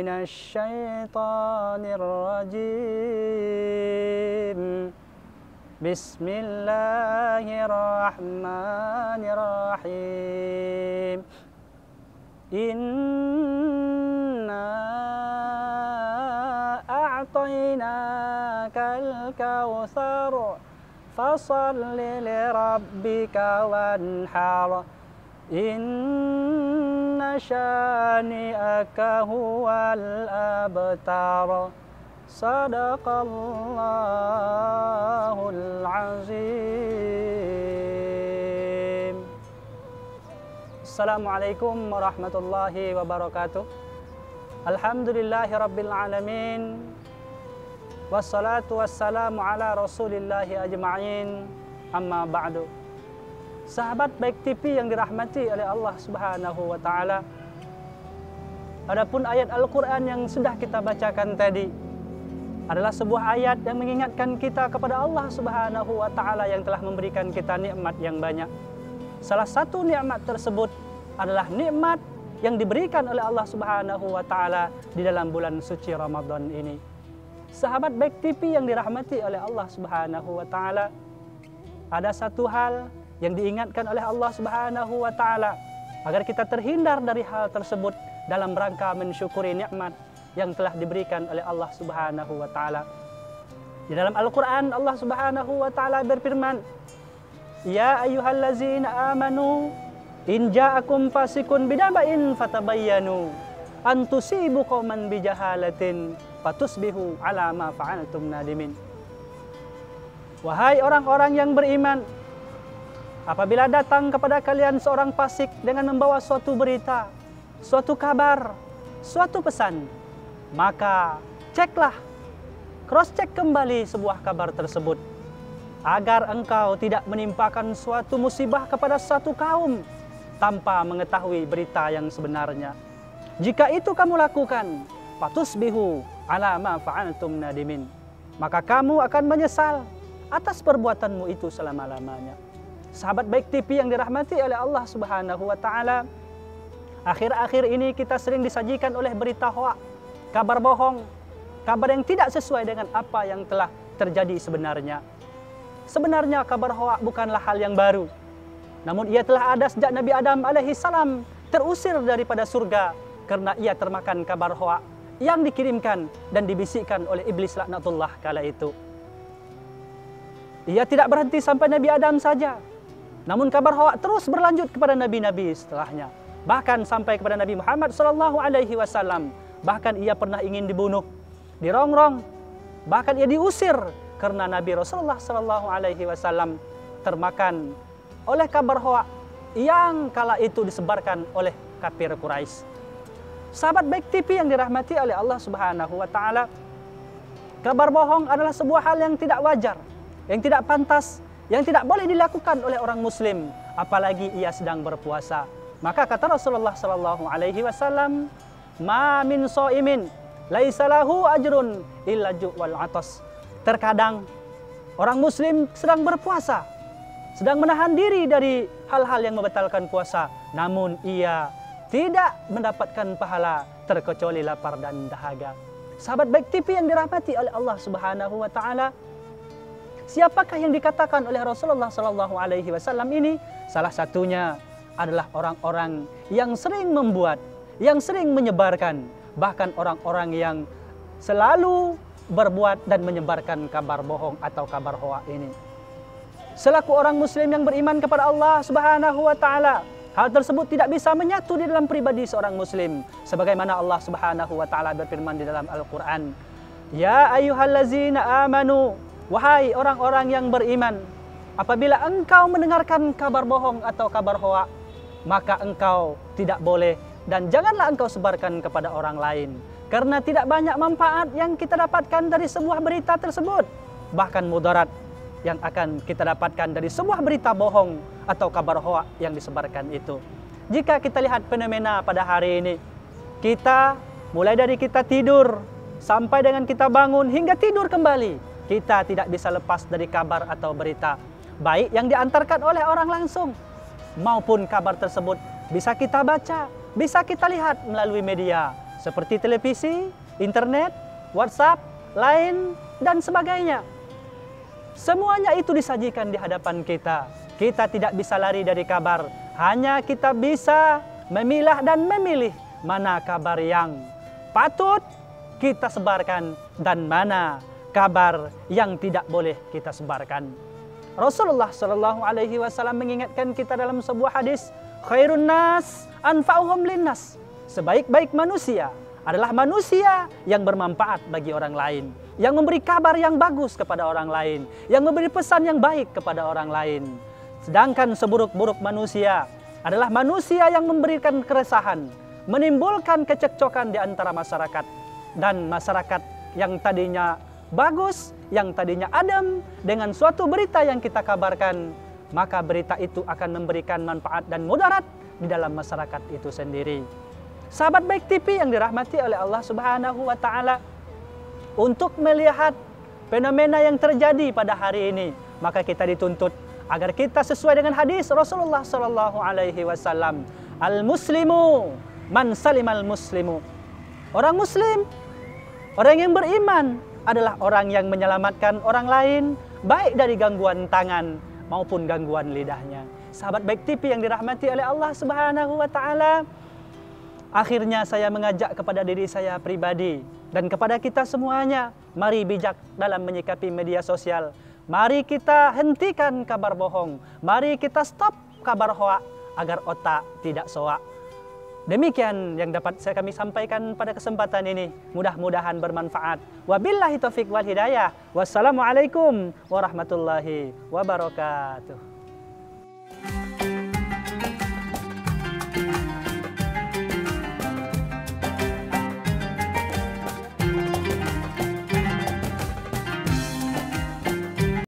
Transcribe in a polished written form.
من الشيطان الرجيم بسم الله الرحمن الرحيم إنا أعطيناك الكوثر فصل لربك وانحر إن شانئك هو الأبتر صدق الله العظيم. Assalamualaikum warahmatullahi wabarakatuh. Alhamdulillahi rabbil alamin. Wassalatu wassalamu ala rasulillahi ajma'in. Amma ba'du. Sahabat Baik TV yang dirahmati oleh Allah Subhanahu wa taala. Adapun ayat Al-Qur'an yang sudah kita bacakan tadi adalah sebuah ayat yang mengingatkan kita kepada Allah Subhanahu wa taala yang telah memberikan kita nikmat yang banyak. Salah satu nikmat tersebut adalah nikmat yang diberikan oleh Allah Subhanahu wa taala di dalam bulan suci Ramadan ini. Sahabat Baik TV yang dirahmati oleh Allah Subhanahu wa taala, ada satu hal yang diingatkan oleh Allah Subhanahu wa taala agar kita terhindar dari hal tersebut dalam rangka mensyukuri nikmat yang telah diberikan oleh Allah Subhanahu wa taala. Di dalam Al-Qur'an Allah Subhanahu wa taala berfirman, "Ya ayyuhallazina amanu in ja'akum fasiqun binaba'in fatabayyanu an tusibu qauman bijahalatin fatusbihu ala ma fa'altum nadimin." Wahai orang-orang yang beriman, apabila datang kepada kalian seorang fasik dengan membawa suatu berita, suatu kabar, suatu pesan, maka ceklah, cross-check kembali sebuah kabar tersebut, agar engkau tidak menimpakan suatu musibah kepada suatu kaum tanpa mengetahui berita yang sebenarnya. Jika itu kamu lakukan, fatusbihu ala ma fa'altum nadimin, maka kamu akan menyesal atas perbuatanmu itu selama-lamanya. Sahabat Baik TV yang dirahmati oleh Allah Subhanahu wa taala, akhir-akhir ini kita sering disajikan oleh berita hoak, kabar bohong, kabar yang tidak sesuai dengan apa yang telah terjadi sebenarnya. Sebenarnya kabar hoak bukanlah hal yang baru, namun ia telah ada sejak Nabi Adam alaihi salam terusir daripada surga karena ia termakan kabar hoak yang dikirimkan dan dibisikkan oleh iblis laknatullah kala itu. Ia tidak berhenti sampai Nabi Adam saja, namun kabar hoak terus berlanjut kepada nabi-nabi setelahnya, bahkan sampai kepada Nabi Muhammad SAW. Bahkan ia pernah ingin dibunuh, dirongrong, bahkan ia diusir karena Nabi Rasulullah SAW termakan oleh kabar hoak yang kala itu disebarkan oleh kafir Quraisy. Sahabat Baik TV yang dirahmati oleh Allah Subhanahu wa taala, kabar bohong adalah sebuah hal yang tidak wajar, yang tidak pantas, yang tidak boleh dilakukan oleh orang muslim, apalagi ia sedang berpuasa. Maka kata Rasulullah SAW, "Ma min shaimin laisa lahu ajrun illa ju' wal atas." Terkadang orang muslim sedang berpuasa, sedang menahan diri dari hal-hal yang membatalkan puasa, namun ia tidak mendapatkan pahala terkecuali lapar dan dahaga. Sahabat Baik TV yang dirahmati oleh Allah Subhanahu wa taala, siapakah yang dikatakan oleh Rasulullah SAW ini? Salah satunya adalah orang-orang yang sering membuat, yang sering menyebarkan, bahkan orang-orang yang selalu berbuat dan menyebarkan kabar bohong atau kabar hoak ini. Selaku orang muslim yang beriman kepada Allah Subhanahu wa taala, hal tersebut tidak bisa menyatu di dalam pribadi seorang muslim, sebagaimana Allah Subhanahu wa taala berfirman di dalam Al-Qur'an, "Ya ayyuhallazina amanu," wahai orang-orang yang beriman, apabila engkau mendengarkan kabar bohong atau kabar hoak, maka engkau tidak boleh dan janganlah engkau sebarkan kepada orang lain, karena tidak banyak manfaat yang kita dapatkan dari sebuah berita tersebut, bahkan mudarat yang akan kita dapatkan dari sebuah berita bohong atau kabar hoak yang disebarkan itu. Jika kita lihat fenomena pada hari ini, kita mulai dari kita tidur sampai dengan kita bangun hingga tidur kembali, kita tidak bisa lepas dari kabar atau berita, baik yang diantarkan oleh orang langsung maupun kabar tersebut bisa kita baca, bisa kita lihat melalui media seperti televisi, internet, WhatsApp, Line, dan sebagainya. Semuanya itu disajikan di hadapan kita. Kita tidak bisa lari dari kabar. Hanya kita bisa memilah dan memilih mana kabar yang patut kita sebarkan dan mana kabar yang tidak boleh kita sebarkan. Rasulullah Shallallahu Alaihi Wasallam mengingatkan kita dalam sebuah hadis, khairun nas anfa'uhum linnas. Sebaik-baik manusia adalah manusia yang bermanfaat bagi orang lain, yang memberi kabar yang bagus kepada orang lain, yang memberi pesan yang baik kepada orang lain. Sedangkan seburuk-buruk manusia adalah manusia yang memberikan keresahan, menimbulkan kecekcokan di antara masyarakat, dan masyarakat yang tadinya bagus, yang tadinya adem, dengan suatu berita yang kita kabarkan, maka berita itu akan memberikan manfaat dan mudarat di dalam masyarakat itu sendiri. Sahabat Baik TV yang dirahmati oleh Allah Subhanahu wa Ta'ala, untuk melihat fenomena yang terjadi pada hari ini, maka kita dituntut agar kita sesuai dengan hadis Rasulullah Sallallahu Alaihi Wasallam, al-muslimu man salimal muslimu. Orang muslim, orang yang beriman, adalah orang yang menyelamatkan orang lain, baik dari gangguan tangan maupun gangguan lidahnya. Sahabat Baik TV yang dirahmati oleh Allah Subhanahu wa Ta'ala, akhirnya saya mengajak kepada diri saya pribadi dan kepada kita semuanya, mari bijak dalam menyikapi media sosial. Mari kita hentikan kabar bohong. Mari kita stop kabar hoak agar otak tidak soak. Demikian yang dapat kami sampaikan pada kesempatan ini. Mudah-mudahan bermanfaat. Wabillahi taufiq wal hidayah. Wassalamualaikum warahmatullahi wabarakatuh.